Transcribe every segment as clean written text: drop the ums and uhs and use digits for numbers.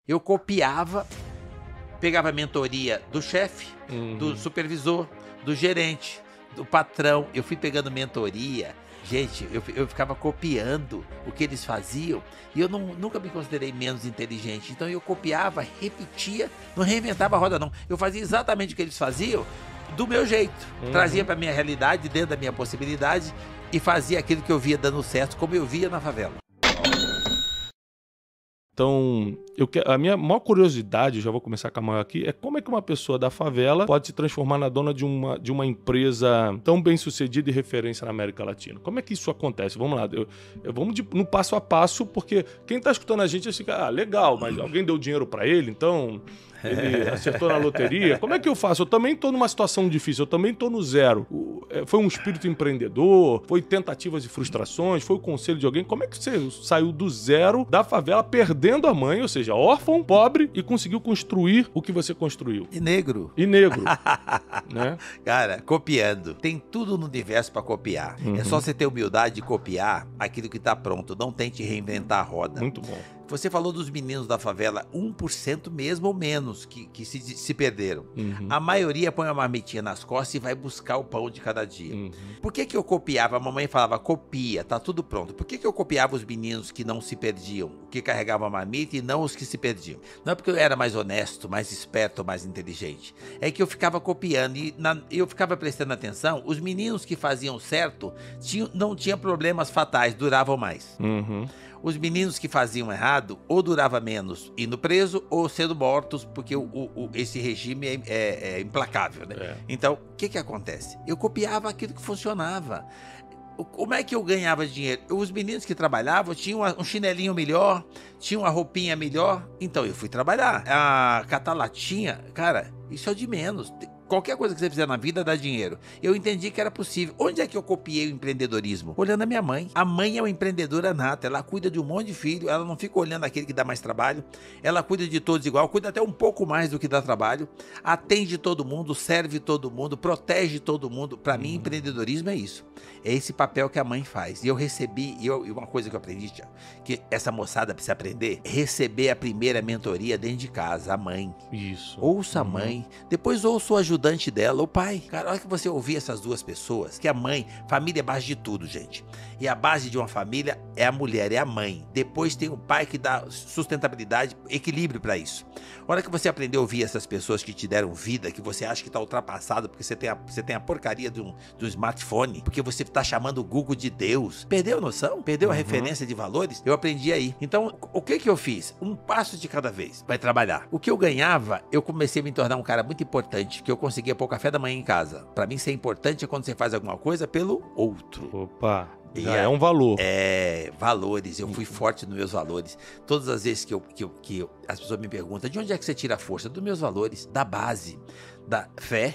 Eu copiava, pegava a mentoria do chefe, do supervisor, do gerente, do patrão. Eu fui pegando mentoria. Gente, eu ficava copiando o que eles faziam e eu nunca me considerei menos inteligente. Então eu copiava, repetia, não reinventava a roda não. Eu fazia exatamente o que eles faziam do meu jeito. Trazia para minha realidade, dentro da minha possibilidade e fazia aquilo que eu via dando certo, como eu via na favela. Então, a minha maior curiosidade, já vou começar com a maior aqui, é como é que uma pessoa da favela pode se transformar na dona de uma empresa tão bem sucedida e referência na América Latina. Como é que isso acontece? Vamos lá, vamos no passo a passo, porque quem tá escutando a gente fica, legal, mas alguém deu dinheiro para ele, então ele acertou na loteria. Como é que eu faço? Eu também tô numa situação difícil, eu também tô no zero. Foi um espírito empreendedor, foi tentativas e frustrações, foi o conselho de alguém. Como é que você saiu do zero da favela, perdendo a mãe, ou seja, órfão, pobre, e conseguiu construir o que você construiu? E negro. Né? Cara, copiando. Tem tudo no universo para copiar. É só você ter humildade de copiar aquilo que tá pronto. Não tente reinventar a roda. Muito bom. Você falou dos meninos da favela, 1% mesmo ou menos que se perderam. A maioria põe uma marmitinha nas costas e vai buscar o pão de cada dia. Por que eu copiava? A mamãe falava, copia, tá tudo pronto. Por que eu copiava os meninos que não se perdiam, que carregavam a marmita e não os que se perdiam? Não é porque eu era mais honesto, mais esperto, mais inteligente. É que eu ficava copiando e eu ficava prestando atenção. Os meninos que faziam certo não tinham problemas fatais, duravam mais. Os meninos que faziam errado ou durava menos indo preso ou sendo mortos, porque esse regime é implacável, né? Então, o que acontece? Eu copiava aquilo que funcionava. Como é que eu ganhava dinheiro? Os meninos que trabalhavam tinham um chinelinho melhor, tinham uma roupinha melhor, então eu fui trabalhar. A catar latinha, cara, isso é o de menos. Qualquer coisa que você fizer na vida dá dinheiro. Eu entendi que era possível. Onde é que eu copiei o empreendedorismo? Olhando a minha mãe. A mãe é uma empreendedora nata. Ela cuida de um monte de filho. Ela não fica olhando aquele que dá mais trabalho. Ela cuida de todos igual. Cuida até um pouco mais do que dá trabalho. Atende todo mundo. Serve todo mundo. Protege todo mundo. Para mim, empreendedorismo é isso. É esse papel que a mãe faz. E eu recebi... E uma coisa que eu aprendi, que essa moçada precisa aprender. Receber a primeira mentoria dentro de casa. A mãe. Isso. Ouça a mãe. Depois ouça o ajudante dela, o pai. Cara, olha que você ouvir essas duas pessoas, que a mãe, família é base de tudo, gente. E a base de uma família é a mulher, é a mãe. Depois tem o pai que dá sustentabilidade, equilíbrio pra isso. Olha que você aprender a ouvir essas pessoas que te deram vida, que você acha que tá ultrapassado porque você tem a porcaria do smartphone, porque você tá chamando o Google de Deus. Perdeu a noção? Perdeu a referência de valores? Eu aprendi aí. Então, o que eu fiz? Um passo de cada vez. Vai trabalhar. O que eu ganhava, eu comecei a me tornar um cara muito importante, que eu conseguia pôr café da manhã em casa. Pra mim, ser importante é quando você faz alguma coisa pelo outro. Opa, já é um valor. Valores. Eu fui forte nos meus valores. Todas as vezes que as pessoas me perguntam, de onde é que você tira a força? Dos meus valores, da base, da fé,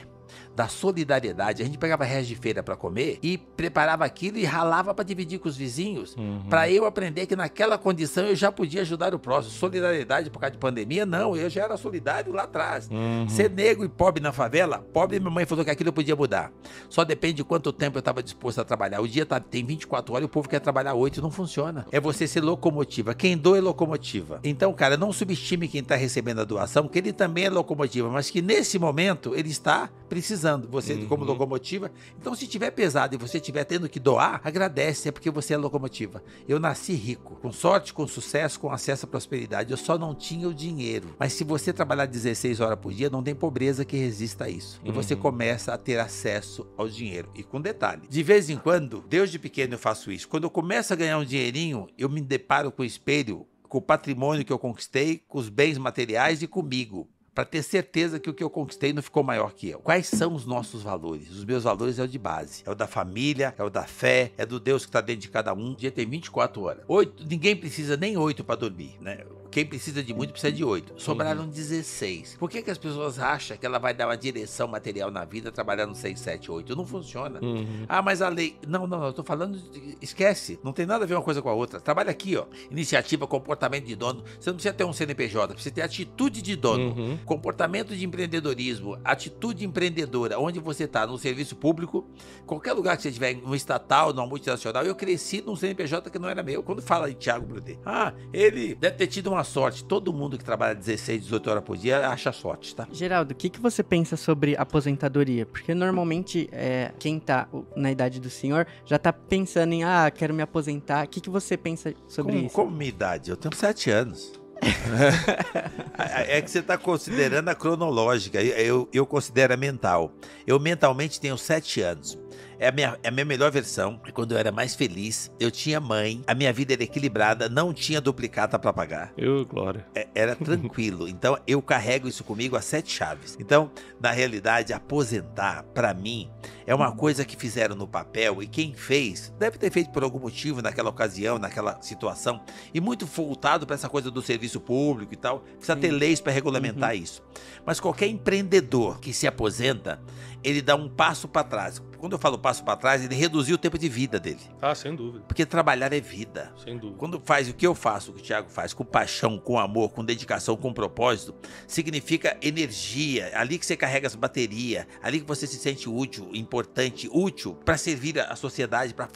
da solidariedade. A gente pegava resto de feira para comer e preparava aquilo e ralava para dividir com os vizinhos, para eu aprender que naquela condição eu já podia ajudar o próximo. Solidariedade por causa de pandemia? Não, eu já era solidário lá atrás. Ser negro e pobre na favela, pobre, minha mãe falou que aquilo eu podia mudar. Só depende de quanto tempo eu estava disposto a trabalhar. O dia tem 24 horas e o povo quer trabalhar 8, não funciona. É você ser locomotiva. Quem doa é locomotiva. Então, cara, não subestime quem está recebendo a doação, que ele também é locomotiva, mas que nesse momento ele está precisando. Você como locomotiva. Então, se tiver pesado e você estiver tendo que doar, agradece, é porque você é locomotiva. Eu nasci rico, com sorte, com sucesso, com acesso à prosperidade. Eu só não tinha o dinheiro. Mas se você trabalhar 16 horas por dia, não tem pobreza que resista a isso. E você começa a ter acesso ao dinheiro. E com detalhe, de vez em quando, Deus de pequeno eu faço isso. Quando eu começo a ganhar um dinheirinho, eu me deparo com o espelho, com o patrimônio que eu conquistei, com os bens materiais e comigo, para ter certeza que o que eu conquistei não ficou maior que eu. Quais são os nossos valores? Os meus valores é o de base. É o da família, é o da fé, é do Deus que está dentro de cada um. O dia tem 24 horas. 8, ninguém precisa nem 8 para dormir, né? Quem precisa de muito precisa de 8. Sobraram 16. Por que as pessoas acham que ela vai dar uma direção material na vida trabalhando 6, 7, 8? Não funciona. Ah, mas a lei... Não, eu tô falando... Esquece. Não tem nada a ver uma coisa com a outra. Trabalha aqui, ó. Iniciativa, comportamento de dono. Você não precisa ter um CNPJ, precisa ter atitude de dono. comportamento de empreendedorismo, atitude empreendedora, onde você está no serviço público, qualquer lugar que você estiver, no estatal, numa multinacional, eu cresci num CNPJ que não era meu. Quando fala em Thiago Brunet, ele deve ter tido uma sorte. Todo mundo que trabalha 16, 18 horas por dia acha sorte, tá? Geraldo, o que você pensa sobre aposentadoria? Porque normalmente quem tá na idade do senhor já tá pensando em, quero me aposentar. O que você pensa sobre isso? Como minha idade? Eu tenho 7 anos. É que você está considerando a cronológica, eu considero a mental. Eu mentalmente tenho 7 anos. É a minha melhor versão. Quando eu era mais feliz, eu tinha mãe, a minha vida era equilibrada, não tinha duplicata para pagar. Glória. Era tranquilo. Então eu carrego isso comigo a 7 chaves. Então, na realidade, aposentar, para mim, é uma coisa que fizeram no papel e quem fez, deve ter feito por algum motivo naquela ocasião, naquela situação, e muito voltado para essa coisa do serviço público e tal. Precisa ter leis para regulamentar isso. Mas qualquer empreendedor que se aposenta, ele dá um passo para trás. Quando eu falo passo para trás, ele reduziu o tempo de vida dele. Sem dúvida. Porque trabalhar é vida. Sem dúvida. Quando faz o que eu faço, o que o Thiago faz, com paixão, com amor, com dedicação, com propósito, significa energia. Ali que você carrega as baterias, ali que você se sente útil, importante, útil para servir a sociedade, para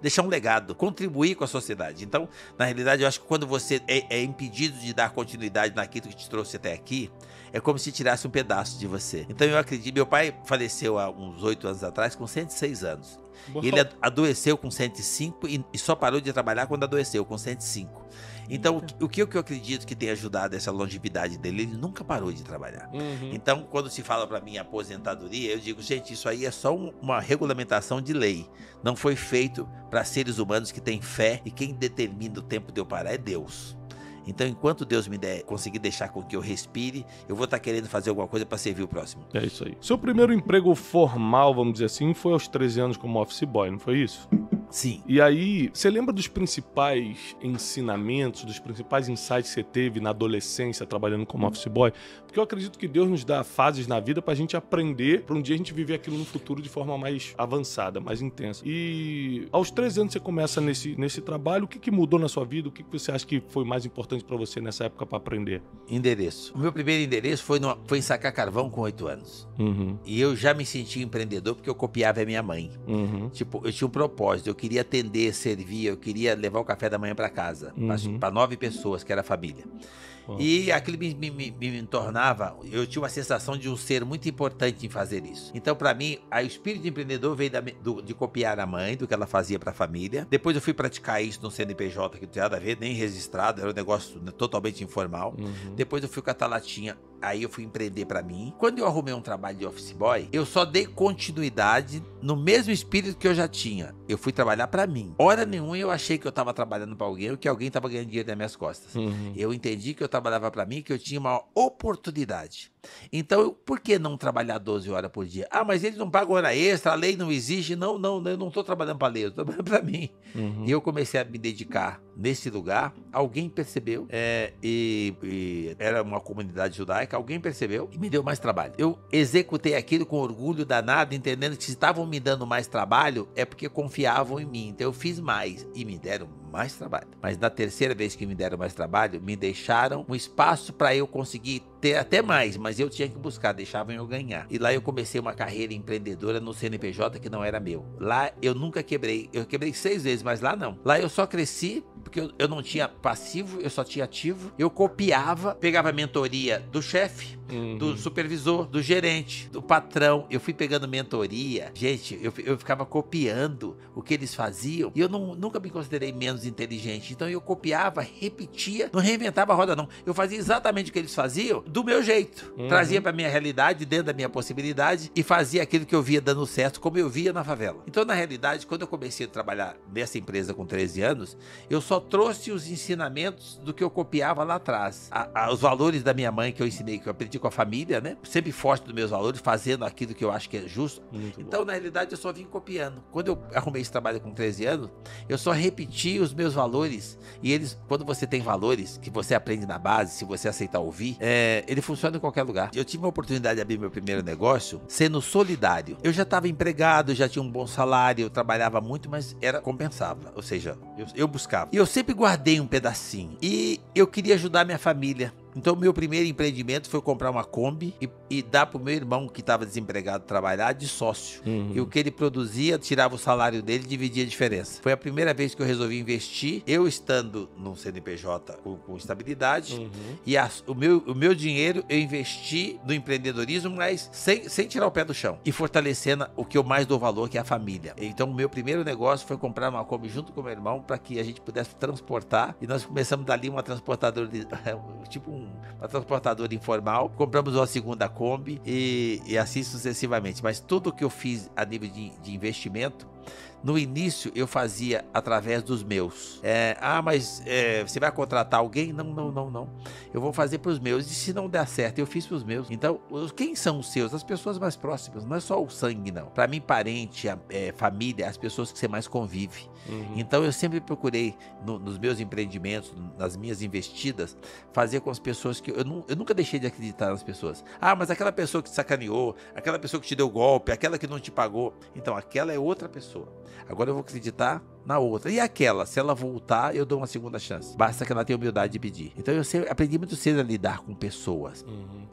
deixar um legado, contribuir com a sociedade. Então, na realidade, eu acho que quando você é impedido de dar continuidade naquilo que te trouxe até aqui, é como se tirasse um pedaço de você. Então eu acredito, meu pai faleceu há uns 8 anos atrás com 106 anos. Bom. Ele adoeceu com 105 e só parou de trabalhar quando adoeceu, com 105. Então, o que eu acredito que tem ajudado essa longevidade dele, ele nunca parou de trabalhar. Então, quando se fala para mim aposentadoria, eu digo, gente, isso aí é só uma regulamentação de lei. Não foi feito para seres humanos que têm fé e quem determina o tempo de eu parar é Deus. Então, enquanto Deus me conseguir deixar com que eu respire, eu vou estar querendo fazer alguma coisa para servir o próximo. É isso aí. Seu primeiro emprego formal, vamos dizer assim, foi aos 13 anos como office boy, não foi isso? Sim. E aí, você lembra dos principais ensinamentos, dos principais insights que você teve na adolescência trabalhando como office boy? Porque eu acredito que Deus nos dá fases na vida pra gente aprender, pra um dia a gente viver aquilo no futuro de forma mais avançada, mais intensa. E aos 13 anos você começa nesse trabalho, o que mudou na sua vida? O que você acha que foi mais importante pra você nessa época pra aprender? Endereço. O meu primeiro endereço foi em sacar carvão com 8 anos. E eu já me senti empreendedor porque eu copiava a minha mãe. Tipo, eu tinha um propósito, eu queria atender, servir, eu queria levar o café da manhã para casa, para 9 pessoas, que era a família. E aquilo me tornava, eu tinha uma sensação de um ser muito importante em fazer isso. Então, para mim, o espírito empreendedor veio de copiar a mãe, do que ela fazia para a família. Depois eu fui praticar isso no CNPJ, que não tinha nada a ver, nem registrado, era um negócio totalmente informal. Depois eu fui catar latinha, aí eu fui empreender para mim. Quando eu arrumei um trabalho de office boy, eu só dei continuidade no mesmo espírito que eu já tinha. Eu fui trabalhar para mim. Hora nenhuma eu achei que eu estava trabalhando para alguém ou que alguém estava ganhando dinheiro nas minhas costas. Eu entendi que eu trabalhava para mim, que eu tinha uma oportunidade. Então, por que não trabalhar 12 horas por dia? Mas eles não pagam hora extra, a lei não exige. Não, eu não estou trabalhando para a lei, eu estou trabalhando para mim. E eu comecei a me dedicar nesse lugar. Alguém percebeu, e era uma comunidade judaica, alguém percebeu e me deu mais trabalho. Eu executei aquilo com orgulho danado, entendendo que se estavam me dando mais trabalho, é porque confiavam em mim. Então eu fiz mais e me deram mais trabalho. Mas na terceira vez que me deram mais trabalho, me deixaram um espaço para eu conseguir ter até mais, mas eu tinha que buscar, deixavam eu ganhar. E lá eu comecei uma carreira empreendedora no CNPJ que não era meu. Lá eu nunca quebrei, eu quebrei 6 vezes, mas lá não. Lá eu só cresci porque eu não tinha passivo, eu só tinha ativo. Eu copiava, pegava a mentoria do chefe, do supervisor, do gerente, do patrão. Eu fui pegando mentoria. Gente, eu ficava copiando o que eles faziam e eu nunca me considerei menos inteligente. Então eu copiava, repetia, não reinventava a roda não. Eu fazia exatamente o que eles faziam do meu jeito. Trazia pra minha realidade, dentro da minha possibilidade e fazia aquilo que eu via dando certo, como eu via na favela. Então, na realidade, quando eu comecei a trabalhar nessa empresa com 13 anos, eu só trouxe os ensinamentos do que eu copiava lá atrás. Os valores da minha mãe que eu ensinei, que eu aprendi com a família, né? Sempre forte dos meus valores, fazendo aquilo que eu acho que é justo. Então, na realidade, eu só vim copiando. Quando eu arrumei esse trabalho com 13 anos, eu só repeti os meus valores. E eles, quando você tem valores, que você aprende na base, se você aceitar ouvir, ele funciona em qualquer lugar. Eu tive a oportunidade de abrir meu primeiro negócio sendo solidário. Eu já estava empregado, já tinha um bom salário, eu trabalhava muito, mas compensava. Ou seja, eu buscava. E eu sempre guardei um pedacinho. E eu queria ajudar minha família. Então, o meu primeiro empreendimento foi comprar uma Kombi e dar pro meu irmão, que estava desempregado, trabalhar de sócio. E o que ele produzia, tirava o salário dele e dividia a diferença. Foi a primeira vez que eu resolvi investir, eu estando no CNPJ com estabilidade, e o meu dinheiro eu investi no empreendedorismo, mas sem tirar o pé do chão. E fortalecendo o que eu mais dou valor, que é a família. Então, o meu primeiro negócio foi comprar uma Kombi junto com o meu irmão, para que a gente pudesse transportar. E nós começamos dali uma transportadora, uma transportadora informal. Compramos uma segunda Kombi e assim sucessivamente. Mas tudo que eu fiz a nível de investimento, no início eu fazia através dos meus. Mas você vai contratar alguém? Não. Eu vou fazer para os meus. E se não der certo, eu fiz para os meus. Então, quem são os seus? As pessoas mais próximas. Não é só o sangue, não. Para mim, parente, família, as pessoas que você mais convive. Então, eu sempre procurei, nos meus empreendimentos, nas minhas investidas, fazer com as pessoas que... Eu nunca deixei de acreditar nas pessoas. Mas aquela pessoa que te sacaneou, aquela pessoa que te deu golpe, aquela que não te pagou. Então, aquela é outra pessoa. Agora eu vou acreditar na outra. E aquela, se ela voltar, eu dou uma segunda chance. Basta que ela tenha humildade de pedir. Então eu aprendi muito cedo a lidar com pessoas,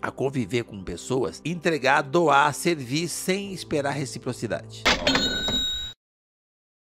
a conviver com pessoas, entregar, doar, servir sem esperar reciprocidade.